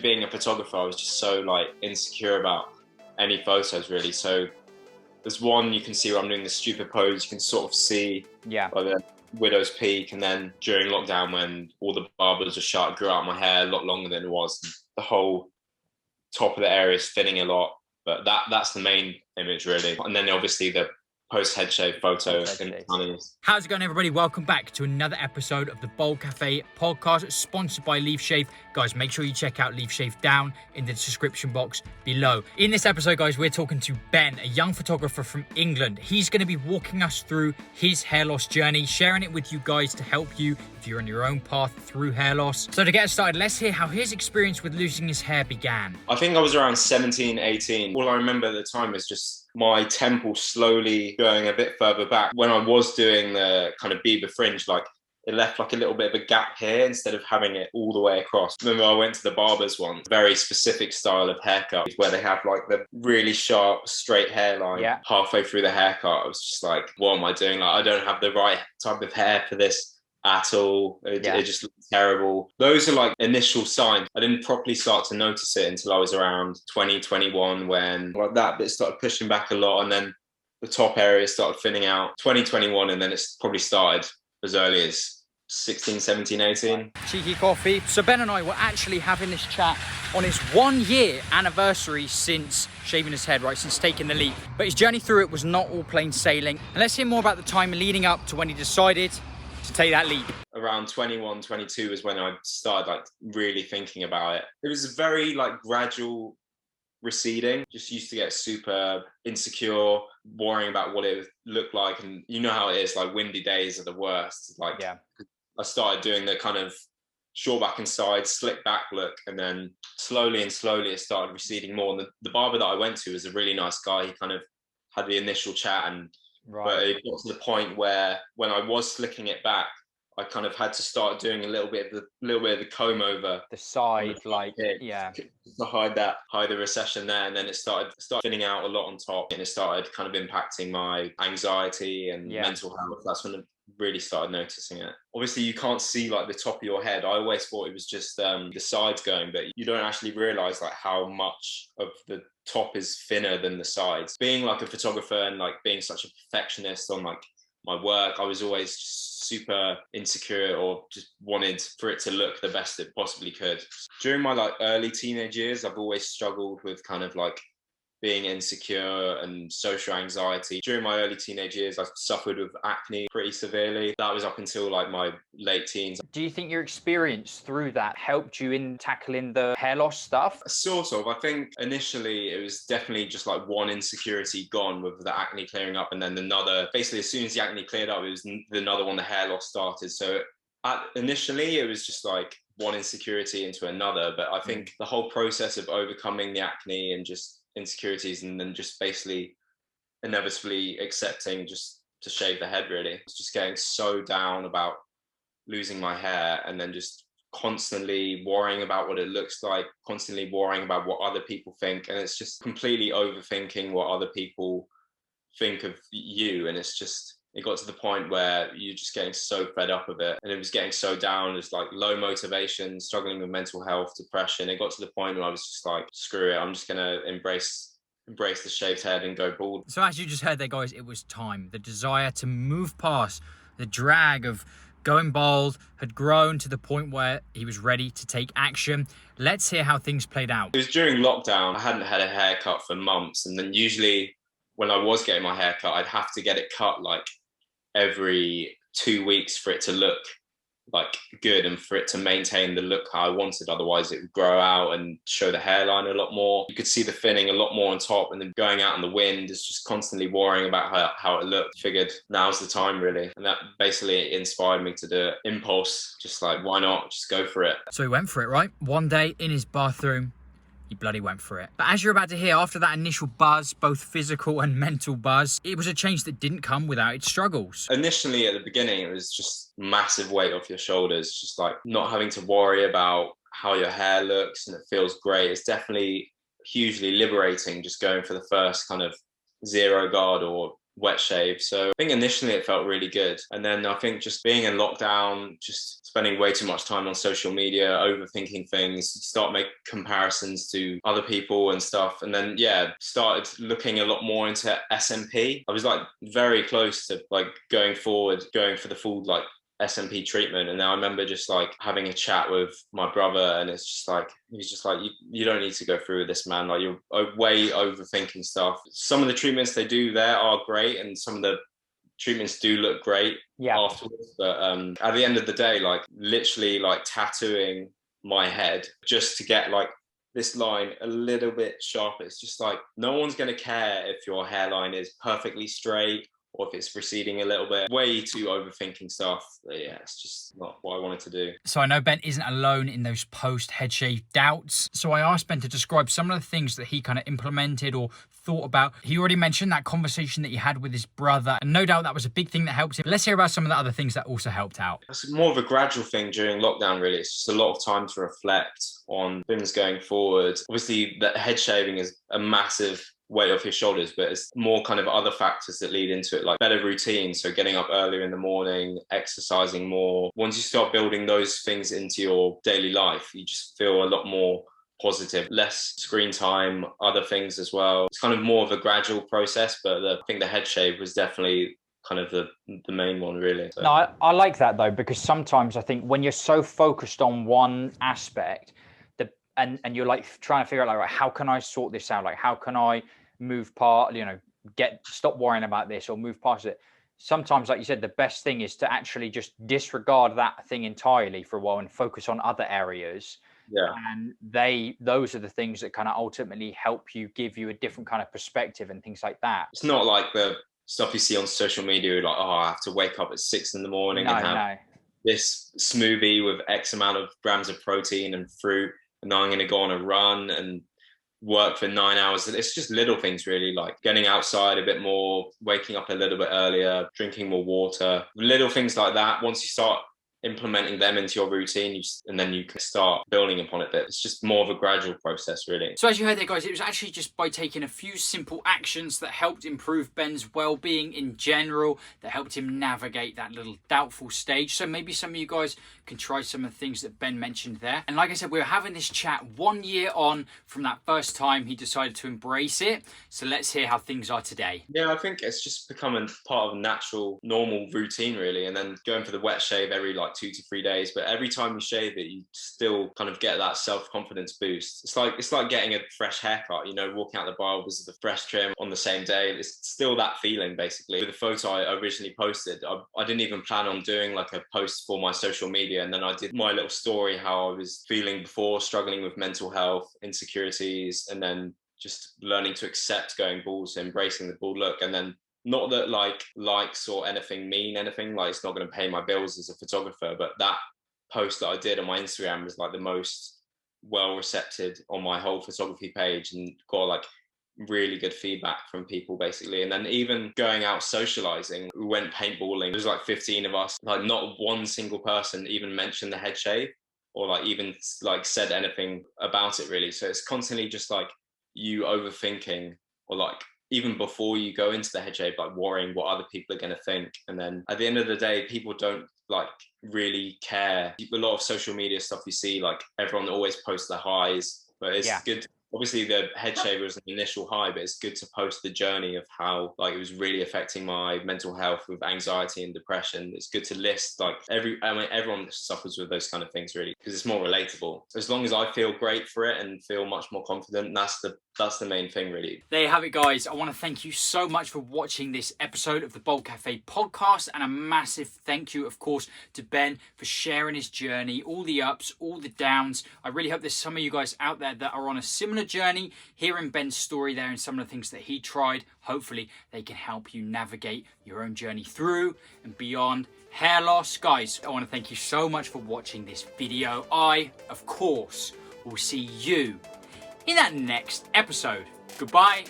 especially being a photographer, I was just so like insecure about any photos really. So there's one you can see where I'm doing this stupid pose. You can sort of see like the widow's peak, and then during lockdown when all the barbers were shut, I grew out my hair a lot longer than it was. The whole top of the area is thinning a lot, but that's the main image really. And then obviously the post head shave photo. How's it going, everybody? Welcome back to another episode of the Baldcafe podcast, sponsored by Leaf Shave. Guys, make sure you check out Leaf Shave down in the description box below. In this episode, guys, we're talking to Ben, a young photographer from England. He's going to be walking us through his hair loss journey, sharing it with you guys to help you if you're on your own path through hair loss. So to get us started, let's hear how his experience with losing his hair began. I think I was around 17, 18. All I remember at the time is just my temple slowly going a bit further back. When I was doing the kind of Bieber fringe, like it left like a little bit of a gap here instead of having it all the way across. Remember I went to the barbers once, very specific style of haircut where they have like the really sharp straight hairline halfway through the haircut. I was just like, what am I doing? Like, I don't have the right type of hair for this at all. It just looked terrible. Those are like initial signs. I didn't properly start to notice it until I was around 2021 when like that bit started pushing back a lot, and then the top area started thinning out. 2021, and then it's probably started as early as 16, 17, 18. Cheeky coffee. So Ben and I were actually having this chat on his 1 year anniversary since shaving his head, right, since taking the leap. But his journey through it was not all plain sailing. And let's hear more about the time leading up to when he decided to take that leap. Around 21, 22 is when I started like really thinking about it. It was a very like gradual receding. Just used to get super insecure, worrying about what it looked like. And you know how it is, like windy days are the worst. Like I started doing the kind of short back and side, slick back look, and then slowly it started receding more. And the barber that I went to was a really nice guy. He kind of had the initial chat, and but it got to the point where when I was slicking it back, I kind of had to start doing a little bit of the comb over the side, to hide the recession there. And then it started thinning out a lot on top, and it started kind of impacting my anxiety and mental health. That's when I really started noticing it. Obviously, you can't see like the top of your head. I always thought it was just the sides going, but you don't actually realize like how much of the top is thinner than the sides. Being like a photographer and like being such a perfectionist on like my work, I was always just super insecure, or just wanted for it to look the best it possibly could. During my like early teenage years, I've always struggled with kind of like being insecure and social anxiety. During my early teenage years, I suffered with acne pretty severely. That was up until like my late teens. Do you think your experience through that helped you in tackling the hair loss stuff? Sort of. I think initially it was definitely just like one insecurity gone with the acne clearing up, and then another. Basically, as soon as the acne cleared up, it was another one, the hair loss started. So initially it was just like one insecurity into another, but I think the whole process of overcoming the acne and just insecurities, and then just basically inevitably accepting just to shave the head, really. It's just getting so down about losing my hair, and then just constantly worrying about what it looks like, constantly worrying about what other people think, and it's just completely overthinking what other people think of you. And it's just, it got to the point where you're just getting so fed up of it, and it was getting so down. It's like low motivation, struggling with mental health, depression. It got to the point where I was just like, screw it, I'm just gonna embrace the shaved head and go bald. So as you just heard there, guys, it was time. The desire to move past the drag of going bald had grown to the point where he was ready to take action. Let's hear how things played out. It was during lockdown. I hadn't had a haircut for months, and then usually when I was getting my hair cut, I'd have to get it cut like every 2 weeks for it to look like good and for it to maintain the look how I wanted. Otherwise it would grow out and show the hairline a lot more. You could see the thinning a lot more on top, and then going out in the wind is just constantly worrying about how it looked. Figured now's the time, really. And that basically inspired me to do it. Impulse, just like, why not? Just go for it. So he went for it, right? One day in his bathroom, he bloody went for it. But as you're about to hear, after that initial buzz, both physical and mental buzz, it was a change that didn't come without its struggles. Initially, at the beginning, it was just massive weight off your shoulders, just like not having to worry about how your hair looks, and it feels great. It's definitely hugely liberating just going for the first kind of zero guard or wet shave. So I think initially it felt really good. And then I think just being in lockdown, just spending way too much time on social media, overthinking things, start making comparisons to other people and stuff. And then, started looking a lot more into SMP. I was like very close to like going for the full like SMP treatment. And now I remember just like having a chat with my brother, and it's just like, he's just like, you don't need to go through this, man. Like, you're way overthinking stuff. Some of the treatments they do there are great, and some of the treatments do look great afterwards. But at the end of the day, like literally like tattooing my head just to get like this line a little bit sharper. It's just like, no one's going to care if your hairline is perfectly straight or if it's receding a little bit. Way too overthinking stuff. But yeah, it's just not what I wanted to do. So I know Ben isn't alone in those post-head shave doubts. So I asked Ben to describe some of the things that he kind of implemented or thought about. He already mentioned that conversation that he had with his brother, and no doubt that was a big thing that helped him. Let's hear about some of the other things that also helped out. It's more of a gradual thing during lockdown, really. It's just a lot of time to reflect on things going forward. Obviously, the head shaving is a massive weight off your shoulders, but it's more kind of other factors that lead into it, like better routine. So getting up earlier in the morning, exercising more. Once you start building those things into your daily life, you just feel a lot more positive, less screen time, other things as well. It's kind of more of a gradual process, but I think the head shave was definitely kind of the main one, really. So. No, I like that though, because sometimes I think when you're so focused on one aspect, and you're like trying to figure out like, right, how can I sort this out? Like, how can I move past, stop worrying about this or move past it. Sometimes, like you said, the best thing is to actually just disregard that thing entirely for a while and focus on other areas. Yeah. And those are the things that kind of ultimately help you, give you a different kind of perspective and things like that. It's not like the stuff you see on social media, like, I have to wake up at 6 a.m. and have this smoothie with X amount of grams of protein and fruit, and now I'm going to go on a run and work for 9 hours. It's just little things, really, like getting outside a bit more, waking up a little bit earlier, drinking more water, little things like that. Once you start implementing them into your routine, and then you can start building upon it. But it's just more of a gradual process, really. So as you heard there, guys, it was actually just by taking a few simple actions that helped improve Ben's well-being in general, that helped him navigate that little doubtful stage. So maybe some of you guys can try some of the things that Ben mentioned there. And like I said, we were having this chat 1 year on from that first time he decided to embrace it. So let's hear how things are today. Yeah, I think it's just becoming part of a natural, normal routine, really. And then going for the wet shave every 2 to 3 days, but every time you shave it, you still kind of get that self-confidence boost. It's like getting a fresh haircut, walking out the barbers with a fresh trim on the same day. It's still that feeling, basically. With the photo I originally posted, I didn't even plan on doing like a post for my social media, and then I did my little story how I was feeling before, struggling with mental health, insecurities, and then just learning to accept going bald, so embracing the bald look. And then not that likes or anything mean anything, like it's not going to pay my bills as a photographer, but that post that I did on my Instagram was like the most well received on my whole photography page, and got really good feedback from people, basically. And then even going out socializing, we went paintballing, there was 15 of us, not one single person even mentioned the head shave or even said anything about it, really. So it's constantly just you overthinking, or even before you go into the head shave, worrying what other people are going to think. And then at the end of the day, people don't really care. A lot of social media stuff you see, everyone always posts their highs, but it's good. Obviously the head shave was an initial high, but it's good to post the journey of how it was really affecting my mental health with anxiety and depression. It's good to list everyone suffers with those kind of things, really, because it's more relatable. As long as I feel great for it and feel much more confident, that's the main thing, really. There you have it, guys. I want to thank you so much for watching this episode of the Baldcafe podcast, and a massive thank you, of course, to Ben for sharing his journey, all the ups, all the downs. I really hope there's some of you guys out there that are on a similar journey, hearing Ben's story there and some of the things that he tried. Hopefully they can help you navigate your own journey through and beyond hair loss. Guys, I want to thank you so much for watching this video. I, of course, will see you in that next episode. Goodbye.